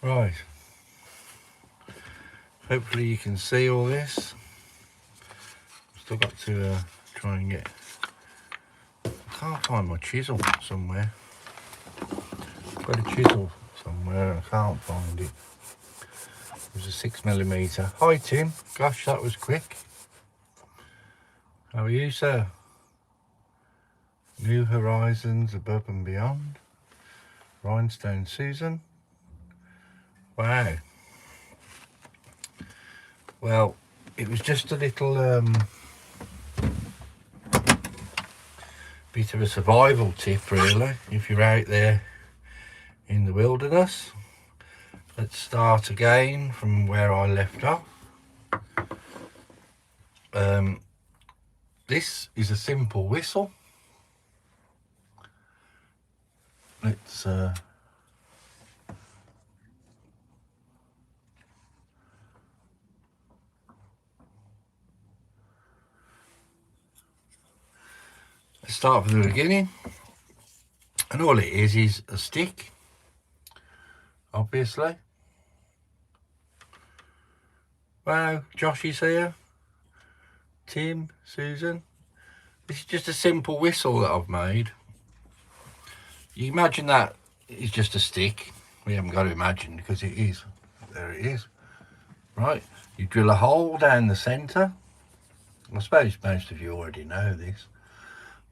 Right, hopefully you can see all this. Still got to try and get, I can't find my chisel somewhere. Got a chisel somewhere, I can't find it. It was a 6mm. Hi Tim, gosh that was quick. How are you, sir? New horizons above and beyond. Rhinestone Susan. Wow. Well, it was just a little bit of a survival tip really, if you're out there in the wilderness. Let's start again from where I left off. This is a simple whistle. Let's start from the beginning. And all it is a stick, obviously. Wow, Josh is here. Tim, Susan. This is just a simple whistle that I've made. You imagine that is just a stick. We haven't got to imagine because it is. There it is. Right, you drill a hole down the centre. I suppose most of you already know this.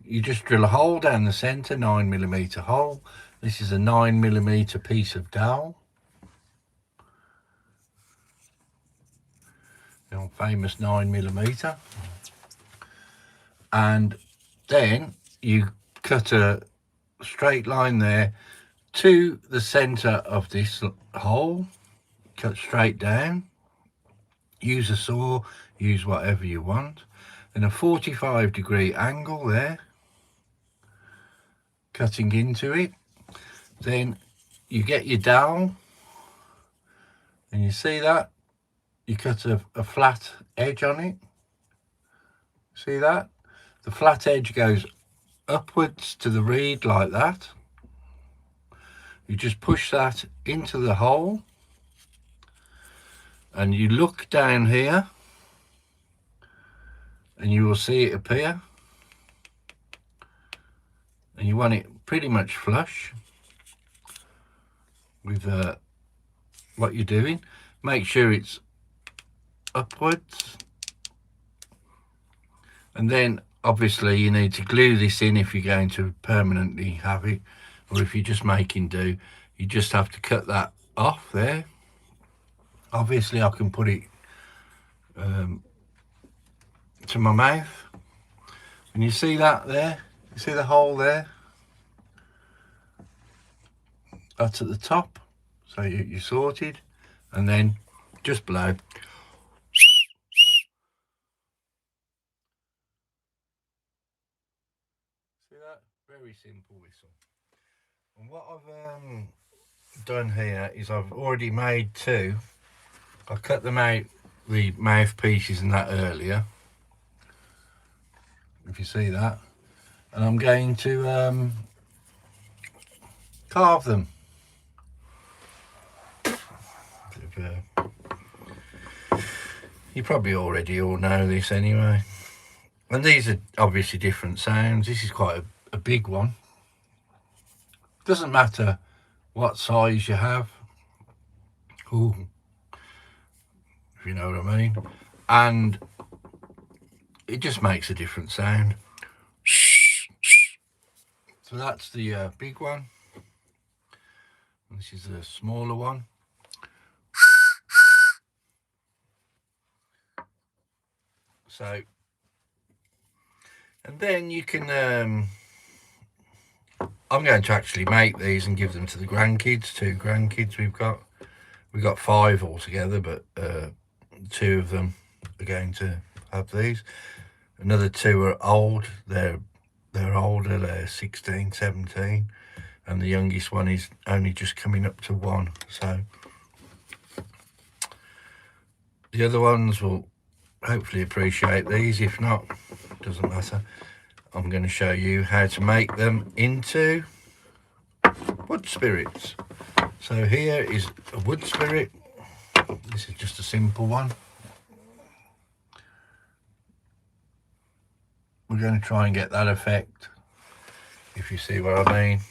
You just drill a hole down the centre, 9mm hole. This is a 9mm piece of dowel. The old famous 9mm. And then you cut a straight line there to the centre of this hole. Cut straight down. Use a saw, use whatever you want. Then a 45-degree angle there, cutting into it. Then you get your dowel, and you see that? You cut a flat edge on it. See that? The flat edge goes upwards to the reed like that. You just push that into the hole, and you look down here, and you will see it appear. And you want it pretty much flush with what you're doing. Make sure it's upwards. And then obviously you need to glue this in if you're going to permanently have it, or if you're just making do, you just have to cut that off there. Obviously I can put it to my mouth, and you see that there, you see the hole there, that's at the top, so you're sorted. And then just blow. See that? Very simple whistle. And what I've done here is I've already made two. I cut them out, the mouthpieces and that earlier, if you see that. And I'm going to carve them. You probably already all know this anyway. And these are obviously different sounds. This is quite a big one. Doesn't matter what size you have. Ooh, if you know what I mean. And it just makes a different sound. So that's the big one. This is the smaller one. So, and then you can, I'm going to actually make these and give them to the grandkids, 2 grandkids we've got 5 altogether, but 2 of them are going to have these. Another 2 are old, they're older, they're 16, 17, and the youngest one is only just coming up to 1. So the other ones will hopefully appreciate these. If not, doesn't matter. I'm going to show you how to make them into wood spirits. So here is a wood spirit. This is just a simple one. We're going to try and get that effect, if you see what I mean.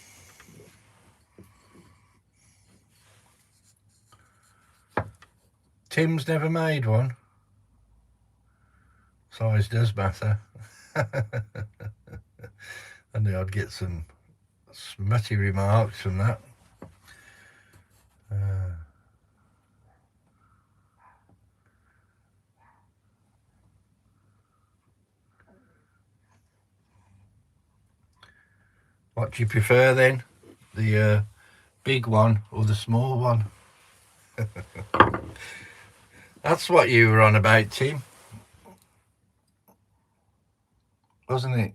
Tim's never made one. Size does matter. I knew I'd get some smutty remarks from that. What do you prefer then? The big one or the small one? That's what you were on about, Tim, wasn't it?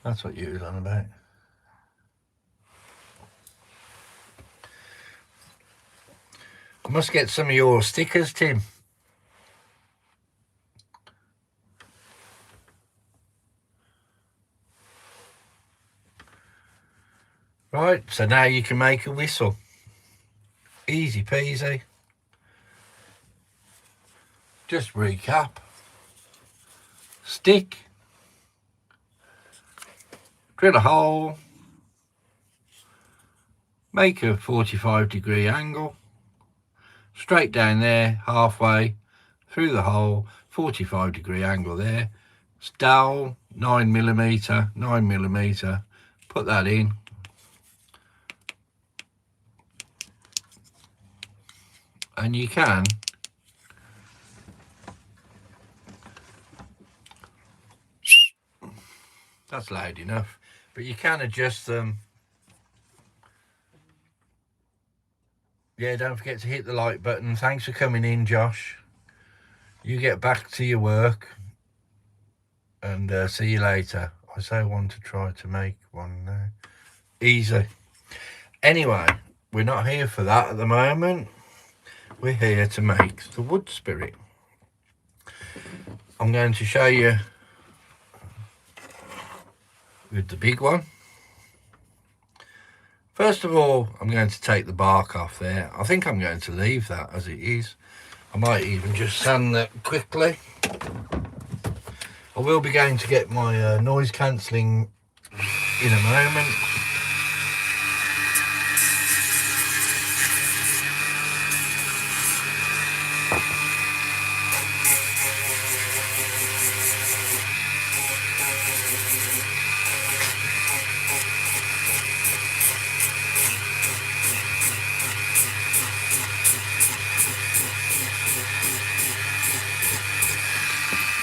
That's what you were on about. I must get some of your stickers, Tim. Right, so now you can make a whistle. Easy peasy. Just recap. Stick. Drill a hole. Make a 45-degree angle. Straight down there, halfway through the hole, 45-degree angle there. Dowel, 9mm, put that in. And you can that's loud enough, but you can adjust them. Yeah, don't forget to hit the like button. Thanks for coming in, Josh. You get back to your work, and see you later. I say I want to try to make one now. Easy. Anyway, we're not here for that at the moment. We're here to make the wood spirit. I'm going to show you with the big one. First of all, I'm going to take the bark off there. I think I'm going to leave that as it is. I might even just sand that quickly. I will be going to get my noise cancelling in a moment.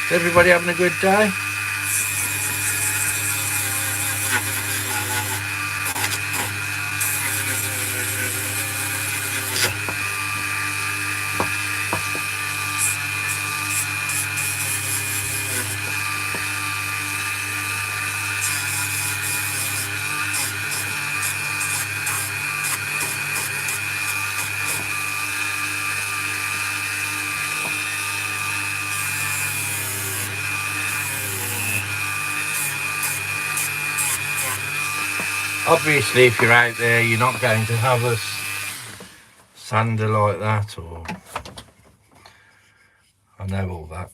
Is everybody having a good day? Obviously, if you're out there, you're not going to have a sander like that, or I know all that.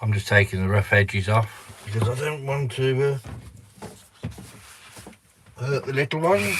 I'm just taking the rough edges off because I don't want to hurt the little ones.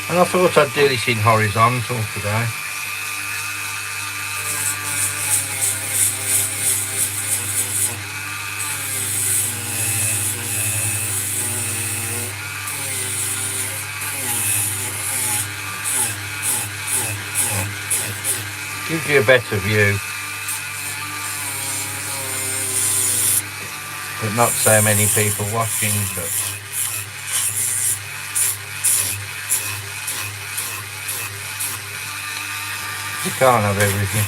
And I thought I'd do this in horizontal today. Gives you a better view. but not so many people watching. But you can't have everything.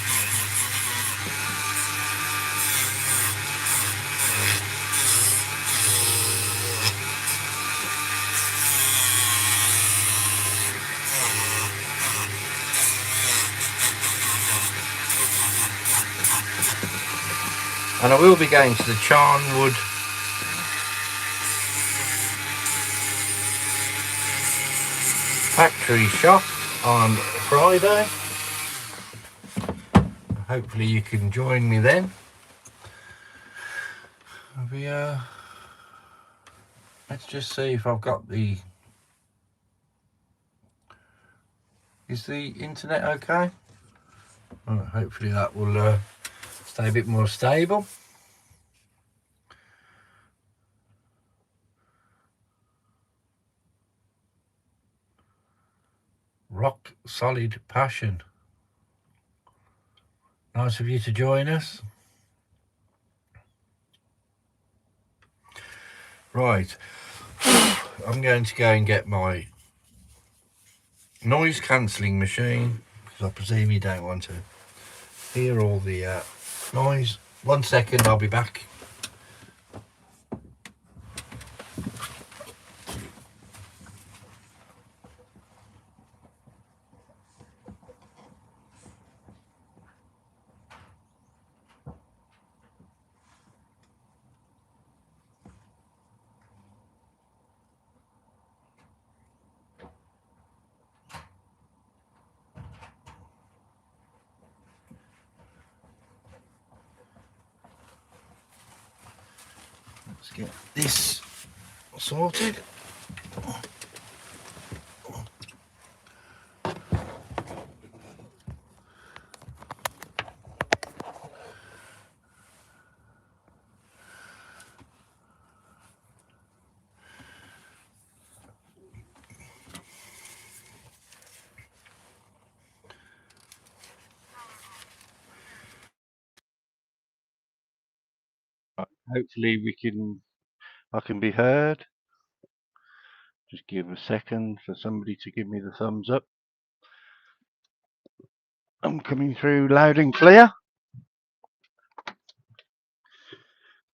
And I will be going to the Charnwood factory shop on Friday. Hopefully you can join me then. Let's just see if I've got the... Is the internet okay? Well, hopefully that will stay a bit more stable. Rock Solid Passion. Nice of you to join us. Right, I'm going to go and get my noise cancelling machine, because I presume you don't want to hear all the noise. 1 second, I'll be back. Let's get this sorted. Hopefully I can be heard. Just give a second for somebody to give me the thumbs up. I'm coming through loud and clear.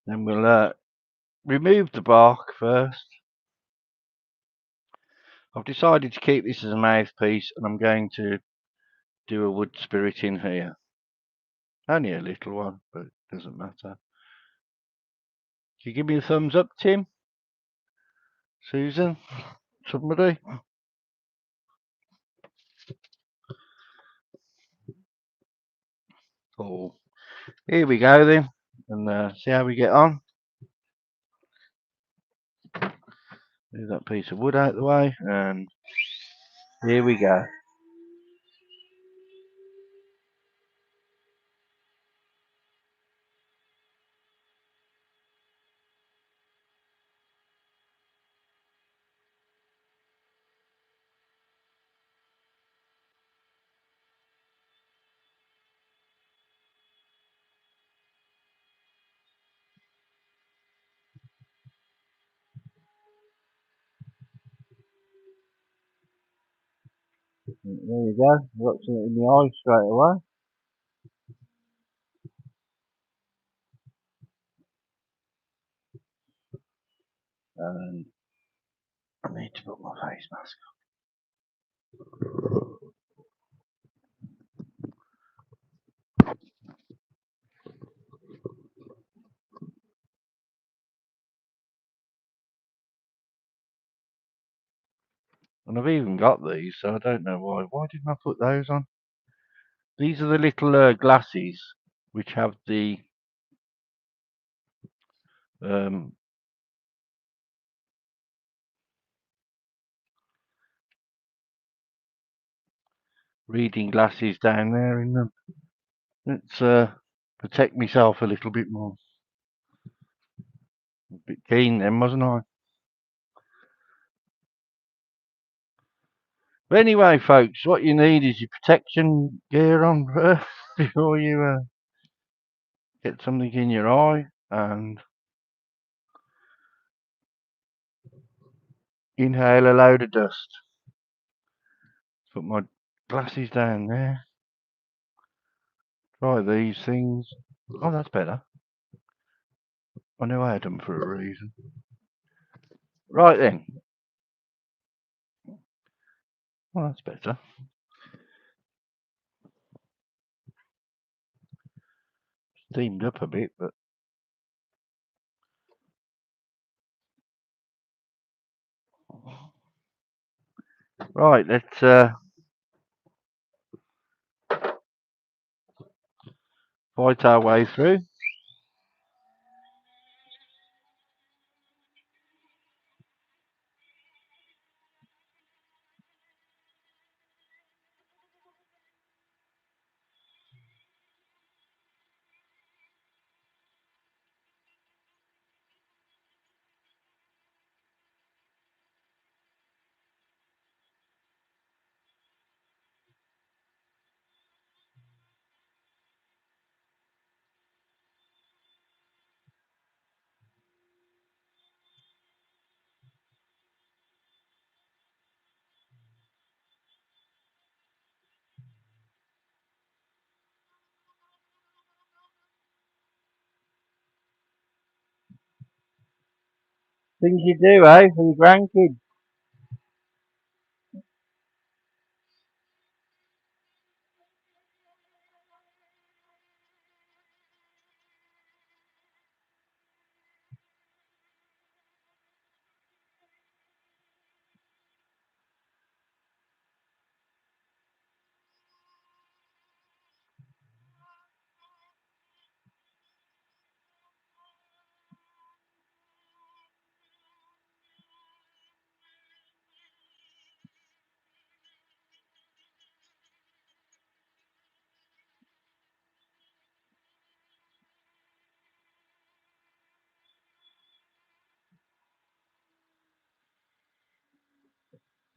Then we'll remove the bark first. I've decided to keep this as a mouthpiece, and I'm going to do a wood spirit in here. Only a little one, but it doesn't matter. Can you give me a thumbs up, Tim? Susan? Somebody? Oh, here we go then, and see how we get on. Move that piece of wood out of the way, and here we go. There you go. Got something in the eye straight away. And I need to put my face mask on. And I've even got these, so I don't know why. Why didn't I put those on? These are the little glasses which have the reading glasses down there in them. Let's protect myself a little bit more. A bit keen then, wasn't I? But anyway, folks, what you need is your protection gear on first before you get something in your eye. And inhale a load of dust. Put my glasses down there. Try these things. Oh, that's better. I knew I had them for a reason. Right then. Well, that's better. Steamed up a bit, but right. Let's fight our way through. Things you do, eh, for your grandkids.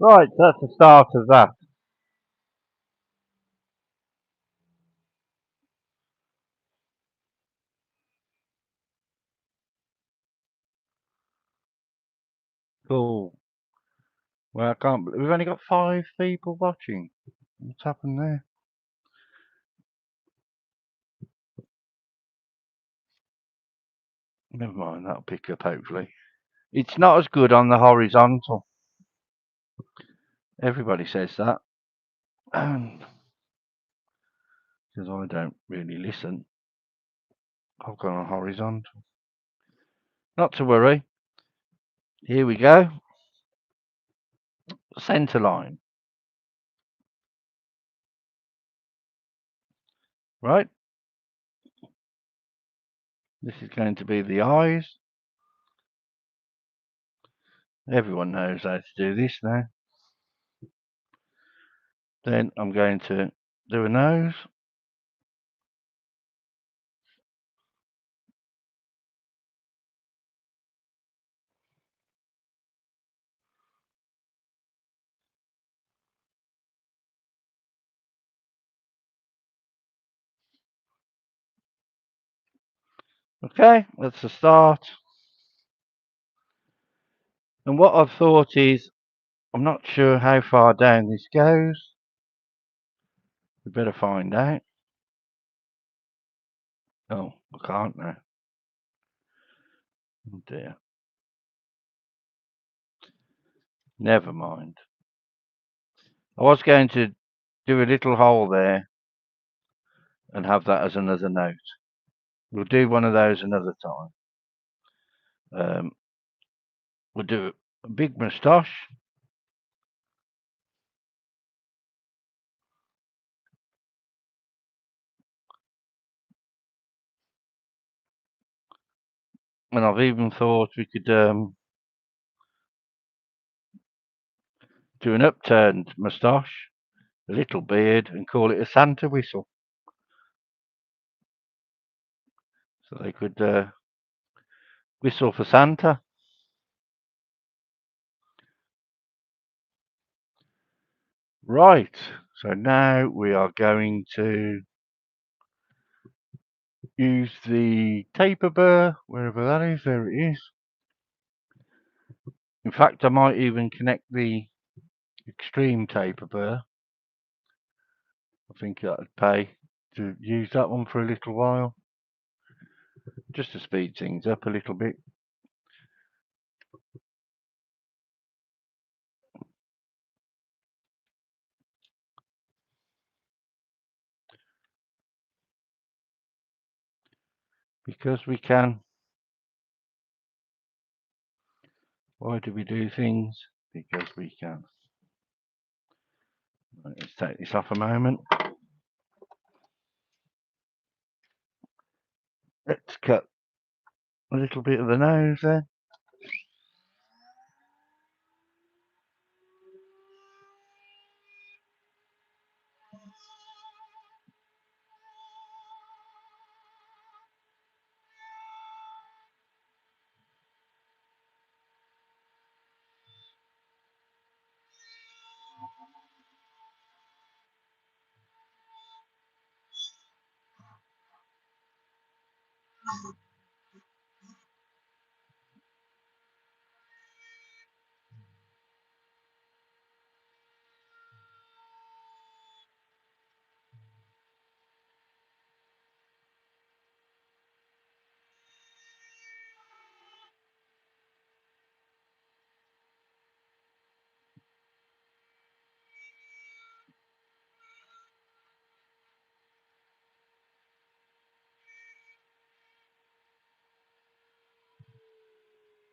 Right, that's the start of that. Cool. Well, I can't. We've only got 5 people watching. What's happened there? Never mind. That'll pick up hopefully. It's not as good on the horizontal. Everybody says that, because I don't really listen. I've gone on horizontal. Not to worry. Here we go. Centre line. Right. This is going to be the eyes. Everyone knows how to do this now. Then I'm going to do a nose. Okay, that's the start. And what I've thought is, I'm not sure how far down this goes. We better find out. Oh, I can't now. Oh dear. Never mind. I was going to do a little hole there and have that as another note. We'll do one of those another time. We'll do a big moustache. And I've even thought we could do an upturned moustache, a little beard, and call it a Santa whistle. So they could whistle for Santa. Right, so now we are going to use the taper burr, wherever that is, there it is. In fact, I might even connect the extreme taper burr. I think that'd pay to use that one for a little while, just to speed things up a little bit. Because we can. Why do we do things? Because we can. Right, let's take this off a moment. Let's cut a little bit of the nose there.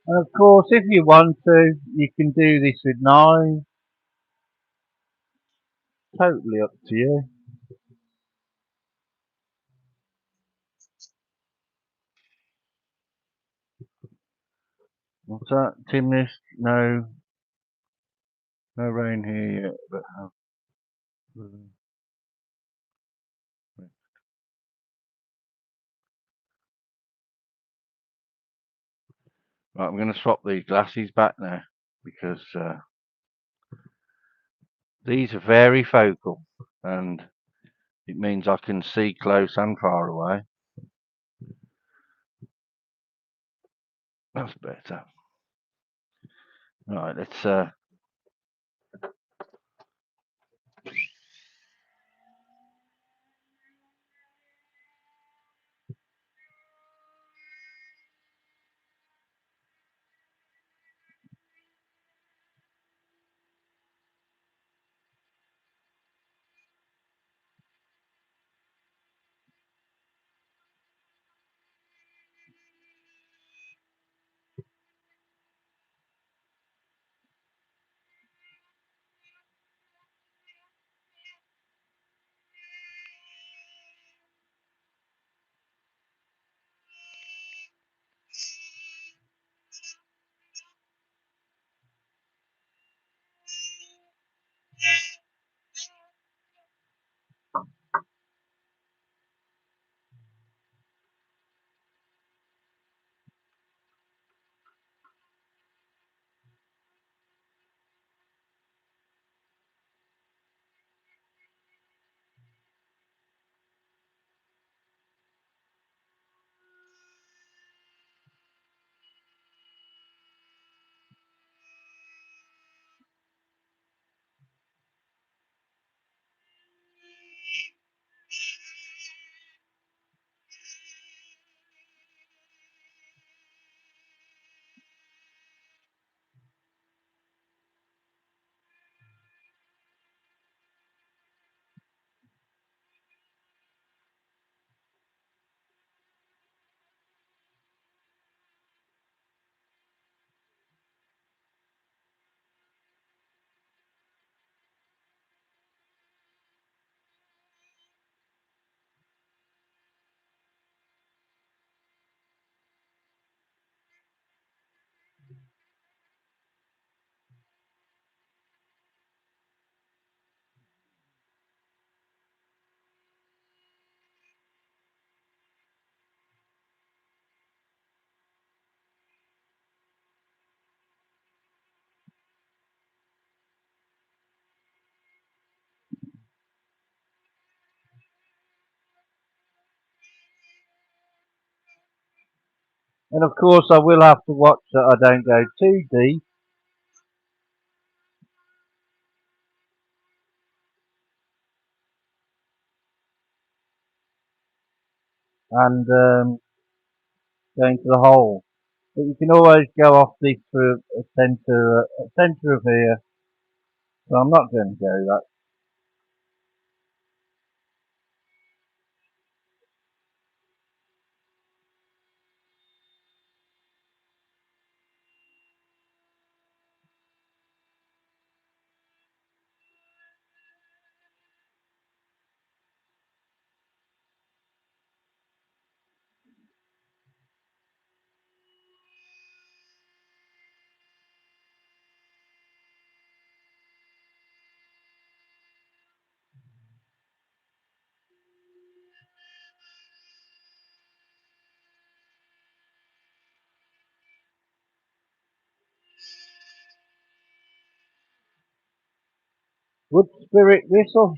And of course, if you want to, you can do this with knives. Totally up to you. What's that? Timness? No, no rain here yet, but have. Right, I'm going to swap these glasses back now because these are very focal and it means I can see close and far away. That's better. Right, let's and of course I will have to watch that I don't go too deep and go into the hole. But you can always go off this for a centre of here. So I'm not going to go that. Wood spirit whistle.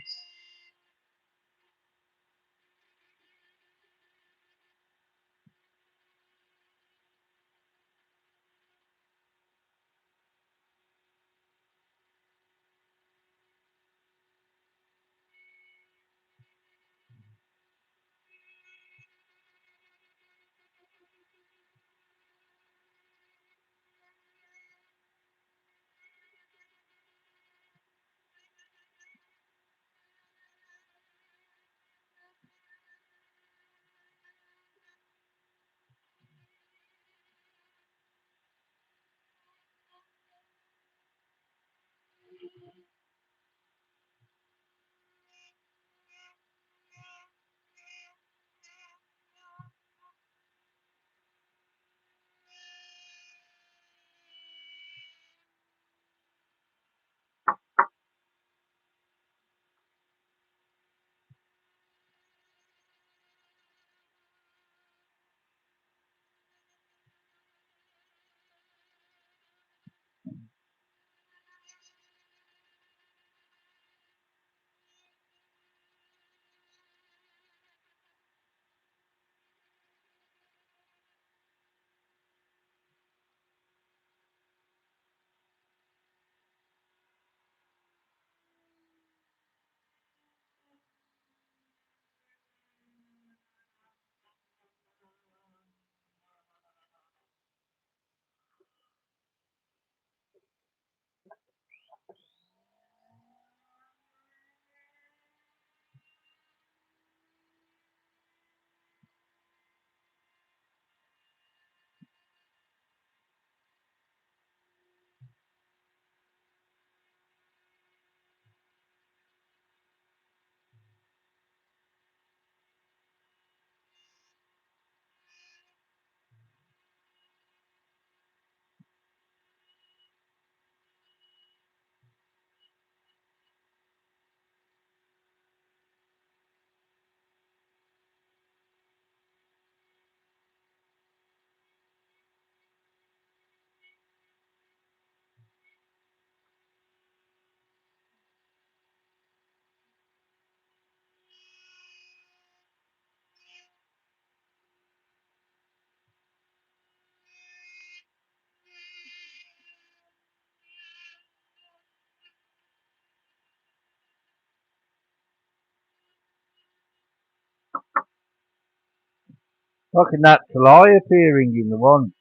Like a natural eye appearing in the one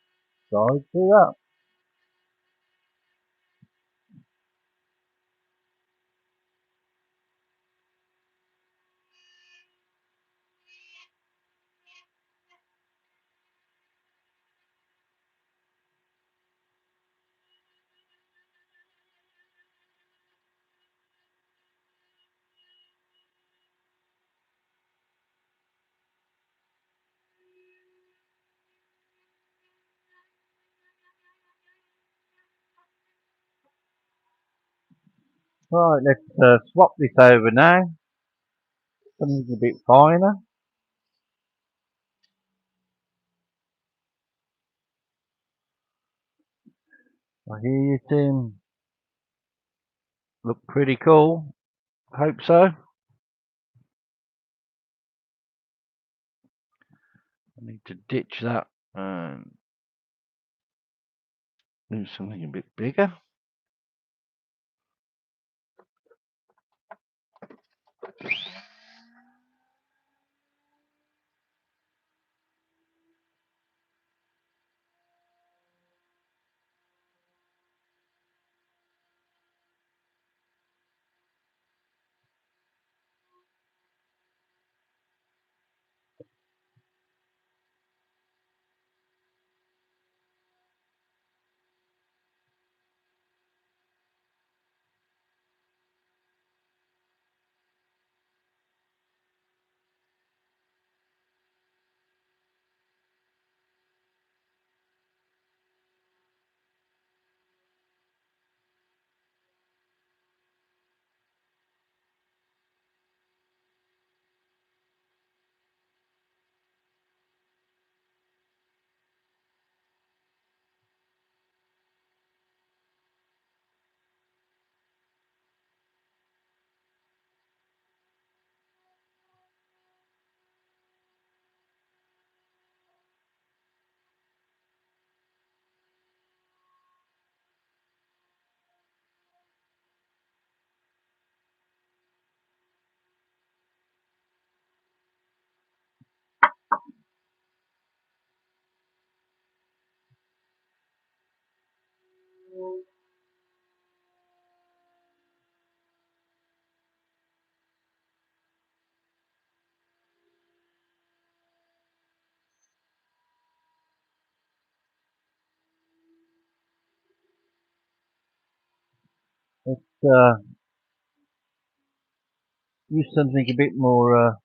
side. See that? Right, let's swap this over now. Something's a bit finer. I hear you, Tim. Look pretty cool. Hope so. I need to ditch that and do something a bit bigger. Let's use something a bit more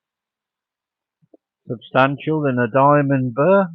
substantial than a diamond burr.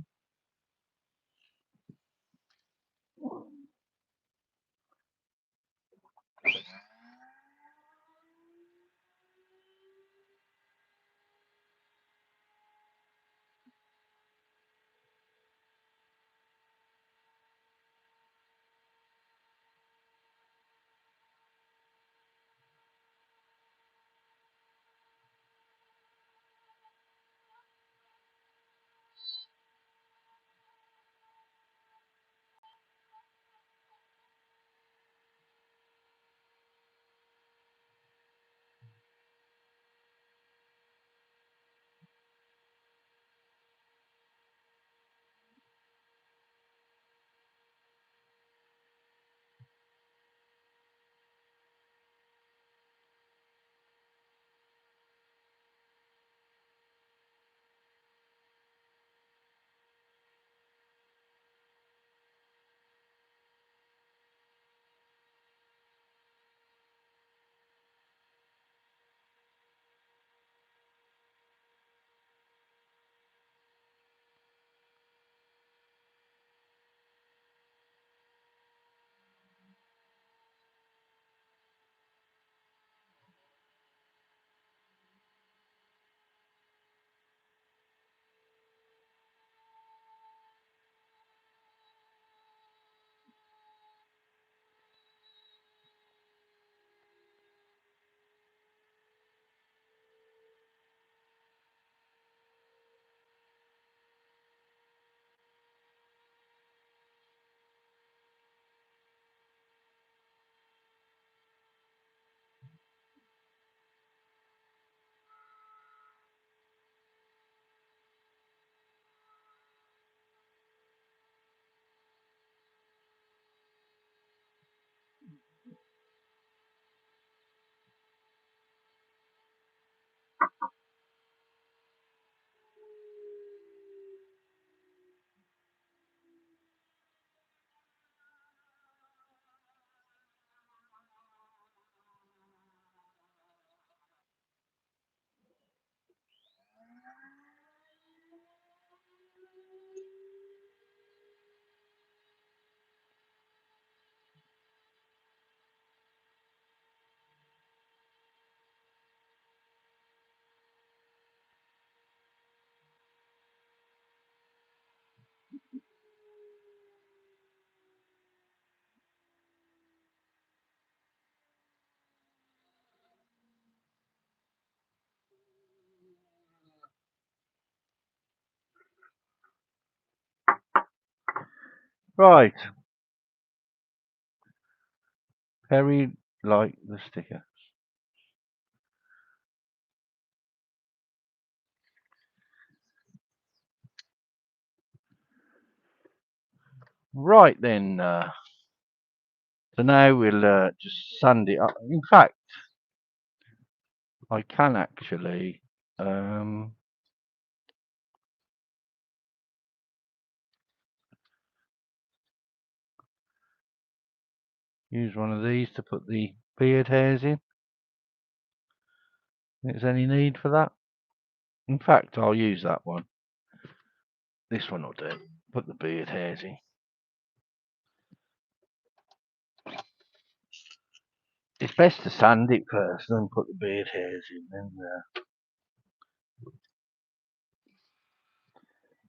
Right, very like the sticker. Right then, so now we'll just sand it up. In fact, I can actually use one of these to put the beard hairs in. If there's any need for that. In fact, I'll use that one. This one will do. Put the beard hairs in. It's best to sand it first, then put the beard hairs in. Then,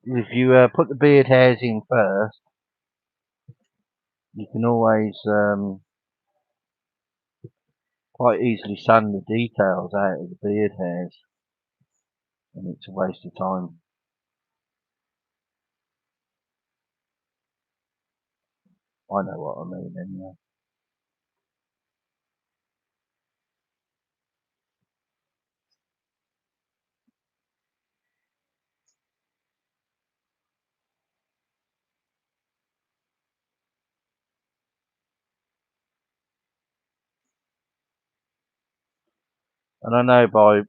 if you put the beard hairs in first, you can always quite easily sand the details out of the beard hairs, and it's a waste of time. I know what I mean anyway. And I know by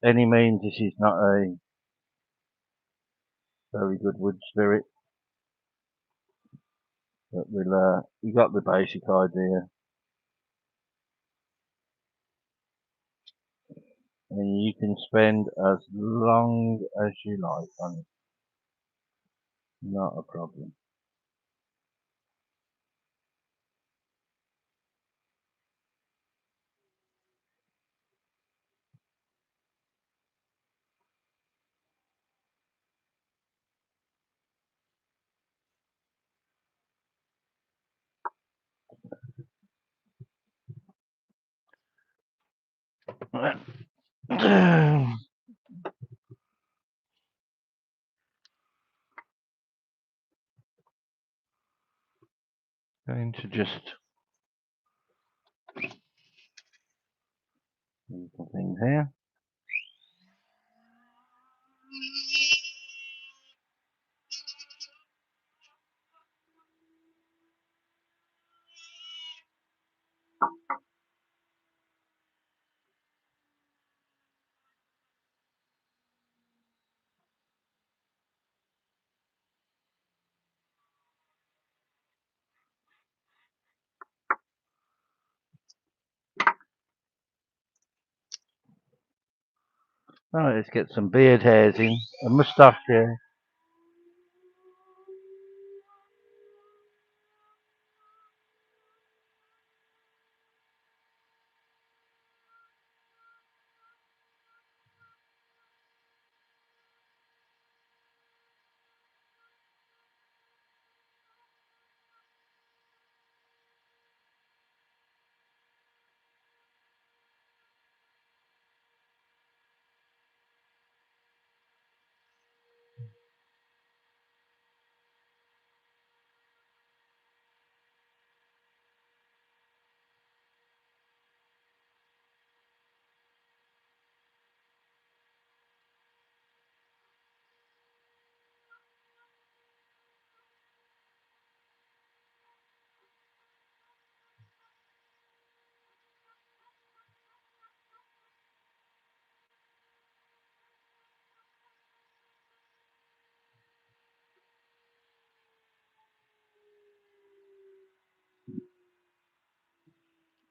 any means this is not a very good wood spirit, but we'll you got the basic idea. and you can spend as long as you like on it. Not a problem. Going to just little thing here. Right, let's get some beard hairs in, a moustache hair.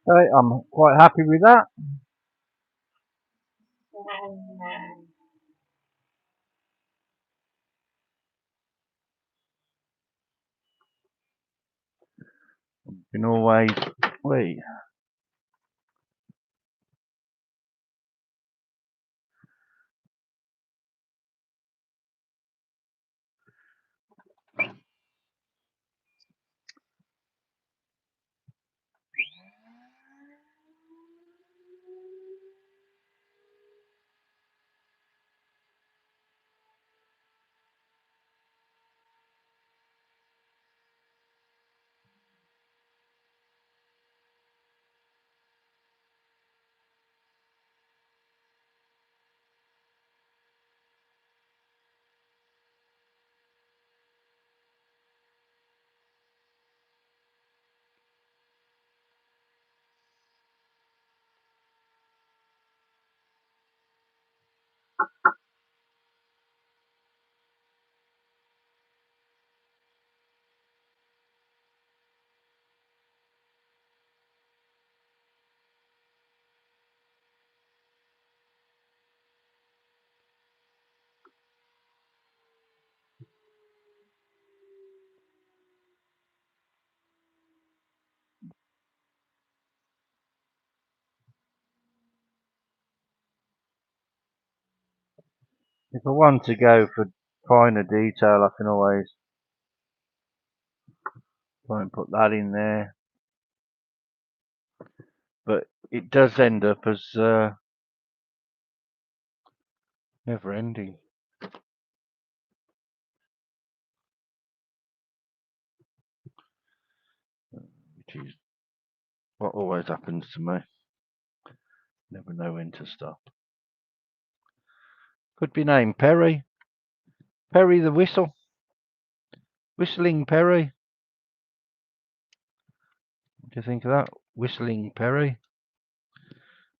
Right, I'm quite happy with that. You can always wait. If I want to go for finer detail, I can always try and put that in there. But it does end up as never ending, which is what always happens to me. Never know when to stop. Could be named Perry. Perry the Whistle. Whistling Perry. What do you think of that? Whistling Perry.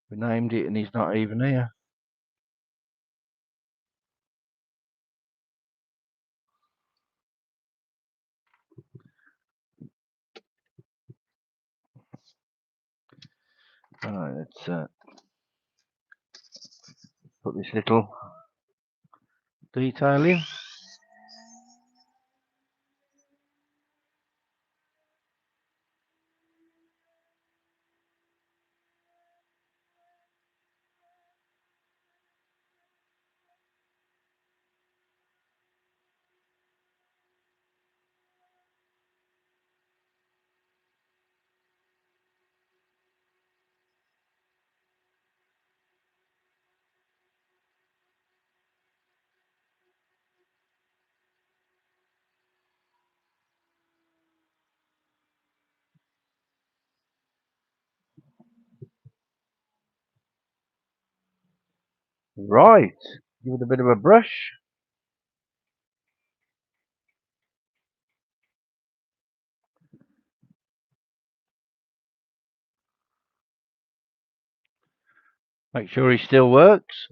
We named it and he's not even here. Alright, let's Put this little detail in. Right, give it a bit of a brush. Make sure he still works.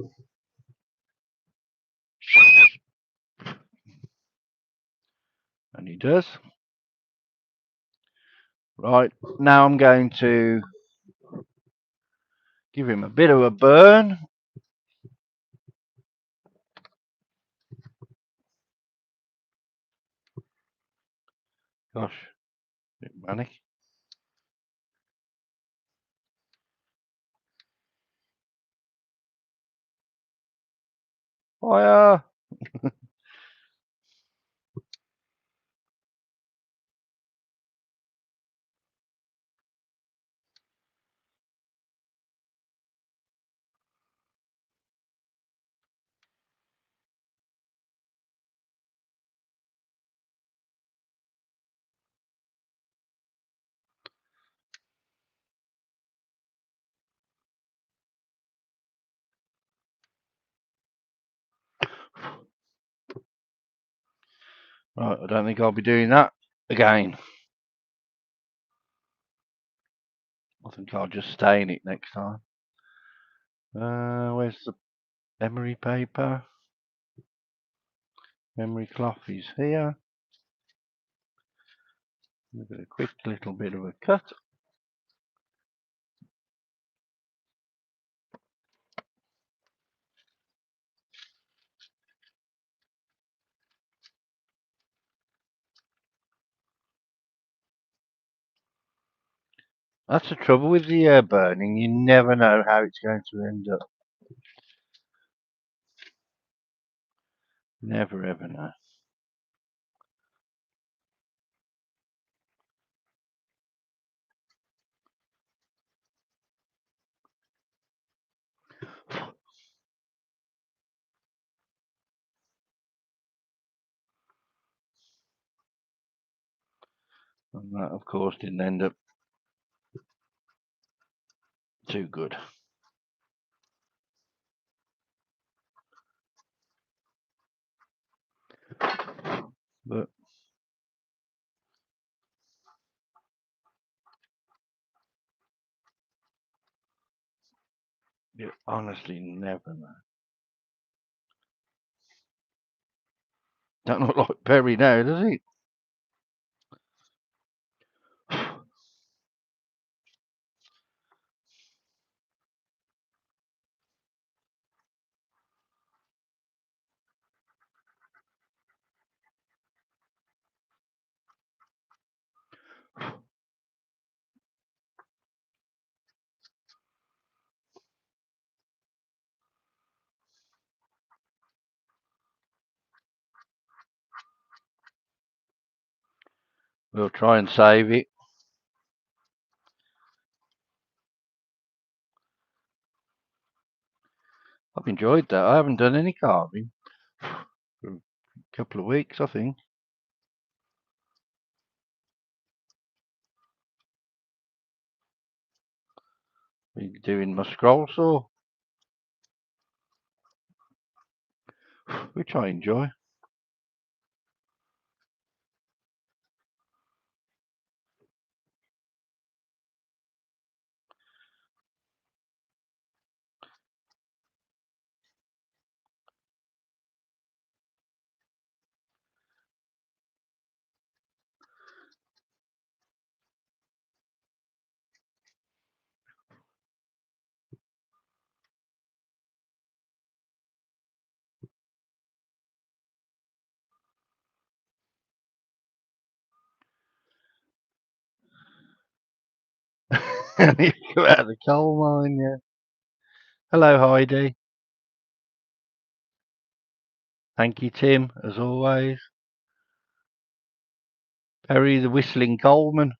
And he does. Right, now I'm going to give him a bit of a burn. Gosh, a bit manic. Fire! Right, I don't think I'll be doing that again. I think I'll just stain it next time. Where's the memory paper? Memory cloth is here. Give it a quick little bit of a cut. That's the trouble with the burning. You never know how it's going to end up. Never ever know. And that, of course, didn't end up too good. But you honestly never know. Don't look like Perry now, does it? We'll try and save it. I've enjoyed that. I haven't done any carving for a couple of weeks, I think. Been doing my scroll saw, which I enjoy. You come out of the coal mine, yeah. Hello, Heidi. Thank you, Tim, as always. Perry the Whistling Coalman.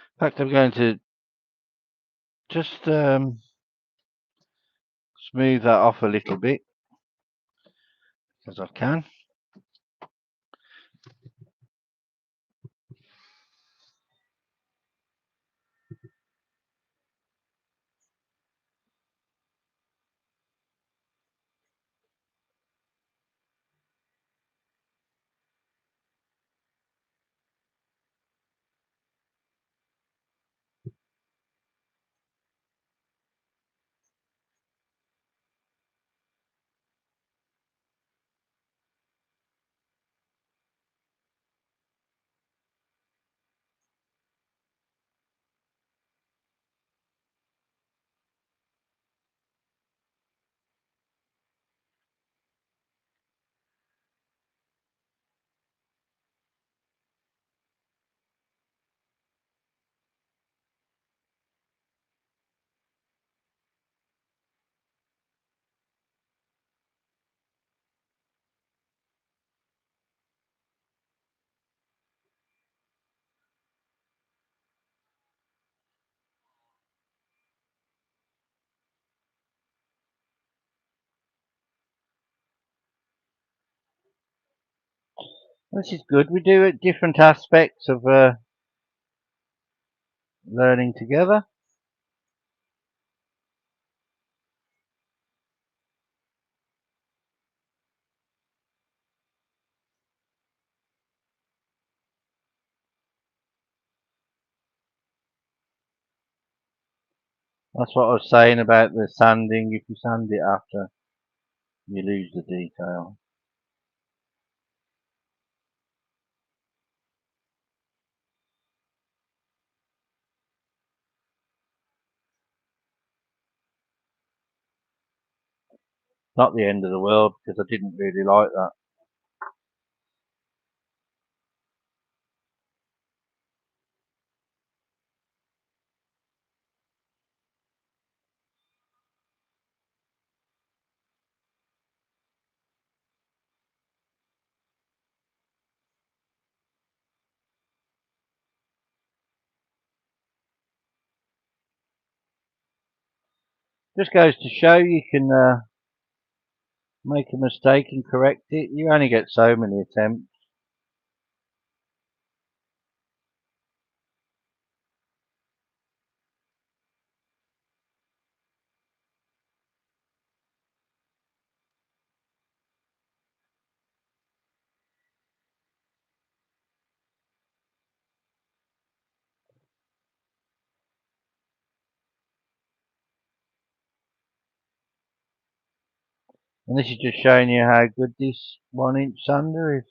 In fact, I'm going to just smooth that off a little bit, as I can. This is good. We do it different aspects of learning together. That's what I was saying about the sanding. If you sand it after, you lose the detail. Not the end of the world, because I didn't really like that. Just goes to show you can make a mistake and correct it. You only get so many attempts. And this is just showing you how good this 1-inch sander is.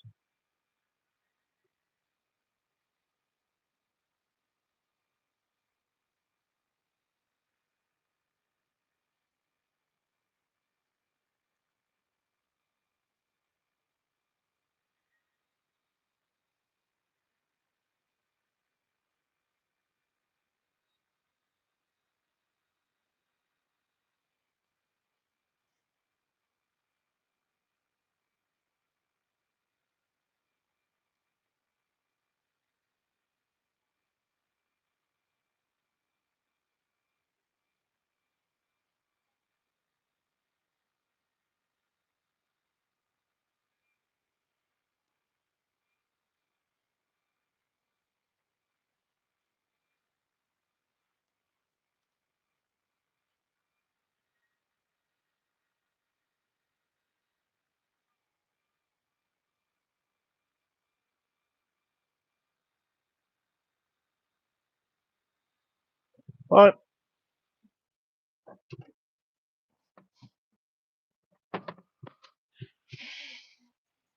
Right,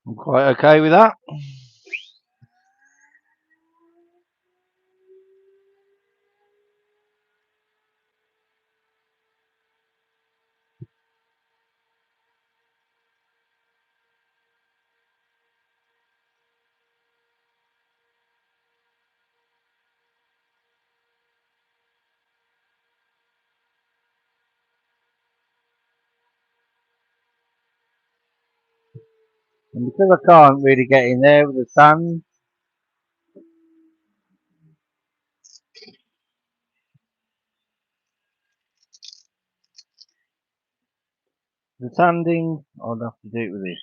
I'm quite okay with that. And because I can't really get in there with the sand, the sanding, I'll have to do it with this.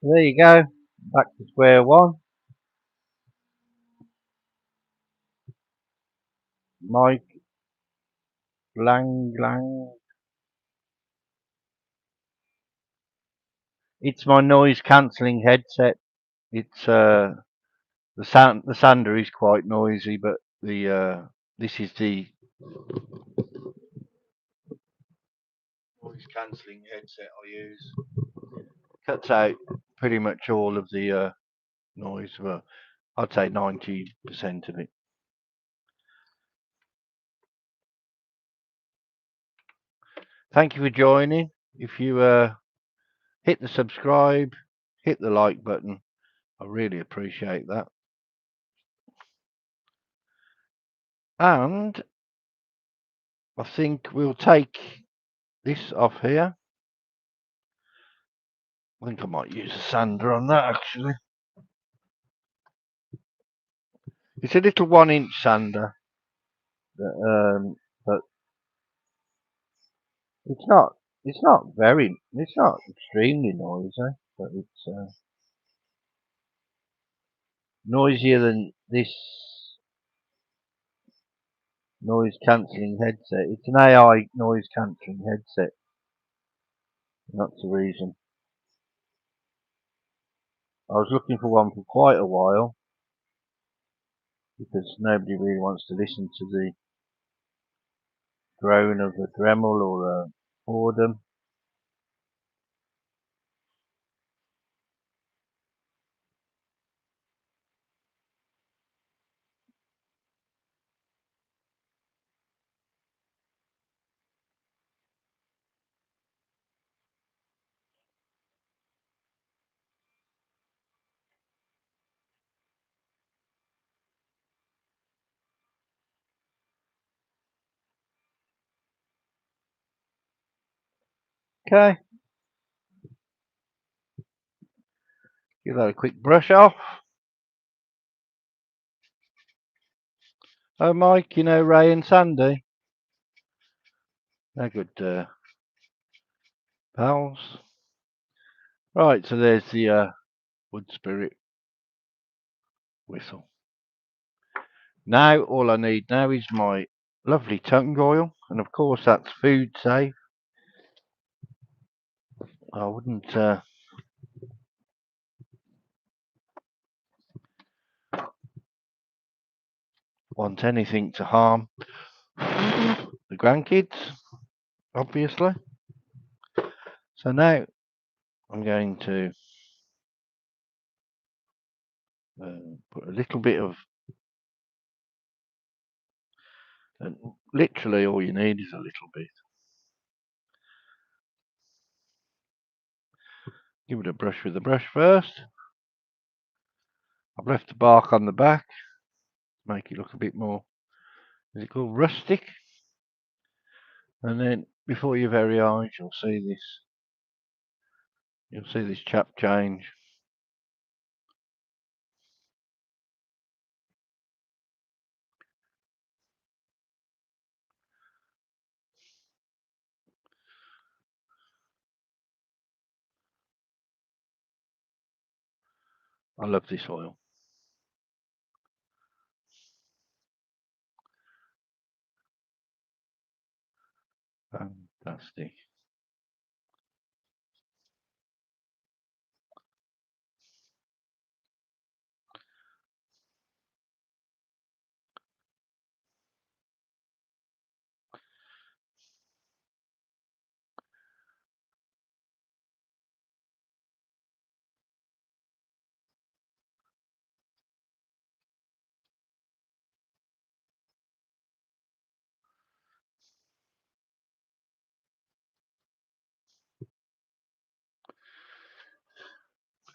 So there you go, back to square one. Mike Lang. It's my noise cancelling headset. It's the sander is quite noisy, but the this is the noise cancelling headset I use. Cuts out pretty much all of the noise, but I'd say 90% of it. Thank you for joining. If you hit the subscribe, hit the like button, I really appreciate that. And I think we'll take this off here. I think I might use a sander on that actually. It's a little 1-inch sander, but it's not it's not extremely noisy, but it's noisier than this noise cancelling headset. It's an AI noise cancelling headset. That's the reason. I was looking for one for quite a while because nobody really wants to listen to the drone of a Dremel or a Fordham. Okay, give that a quick brush off. Oh, Mike, you know Ray and Sandy? They're good pals. Right, so there's the woodspirit whistle. Now all I need now is my lovely tongue oil, and of course that's food safe. I wouldn't want anything to harm the grandkids, obviously. So now I'm going to put a little bit of, literally all you need is a little bit. Give it a brush with the brush first. I've left the bark on the back, make it look a bit more, is it called rustic? And then before your very eyes, you'll see this chap change. I love this oil. Fantastic.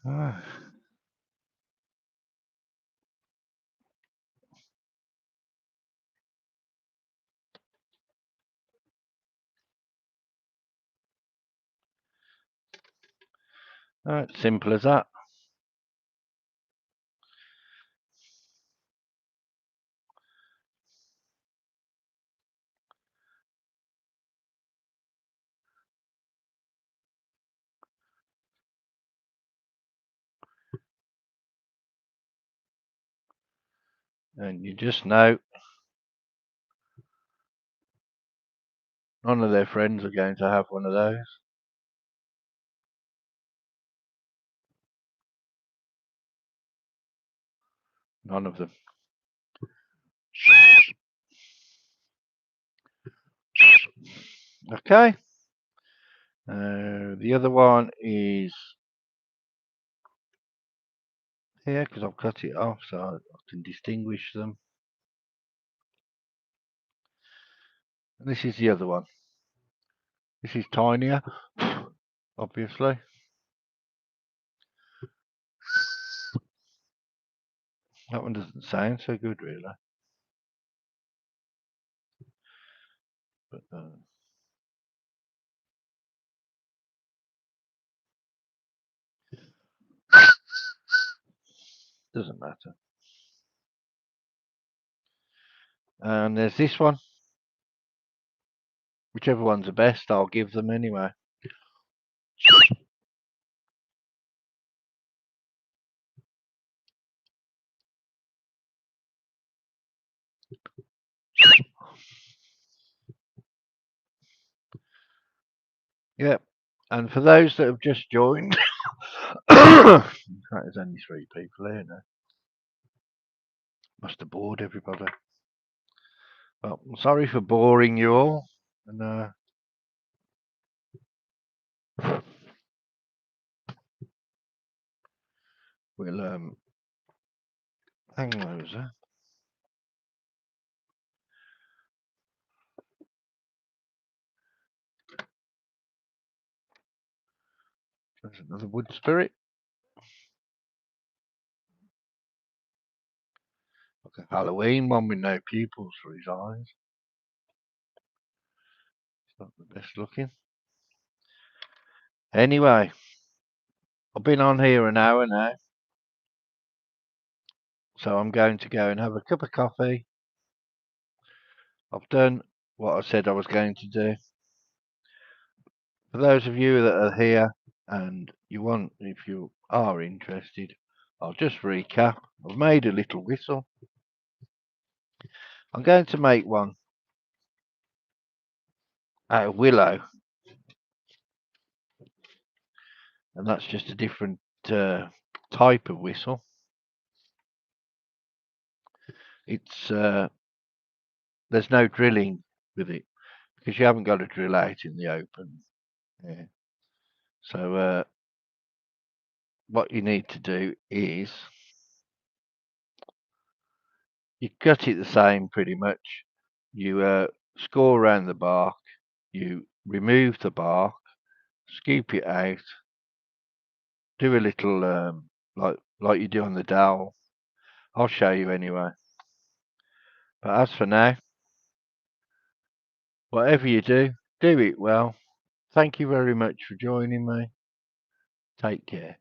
Ah. Right, simple as that. And you just know none of their friends are going to have one of those. None of them. Okay. The other one is here because I've cut it off so I can distinguish them. And this is the other one. This is tinier, obviously. That one doesn't sound so good, really. But doesn't matter. And there's this one. Whichever one's the best, I'll give them anyway. Yep. And for those that have just joined, in fact, there's only 3 people here now. Must have bored everybody. Well, I'm sorry for boring you all. And we'll hang those up. There's another wood spirit. Like a Halloween one with no pupils for his eyes. It's not the best looking. Anyway, I've been on here an hour now. So I'm going to go and have a cup of coffee. I've done what I said I was going to do. For those of you that are here and if you are interested, I'll just recap. I've made a little whistle. I'm going to make one out of willow. And that's just a different type of whistle. It's there's no drilling with it because you haven't got to drill out in the open. Yeah. So what you need to do is you cut it the same pretty much. You score around the bark. You remove the bark, scoop it out, do a little like you do on the dowel. I'll show you anyway. But as for now, whatever you do it well. Thank you very much for joining me. Take care.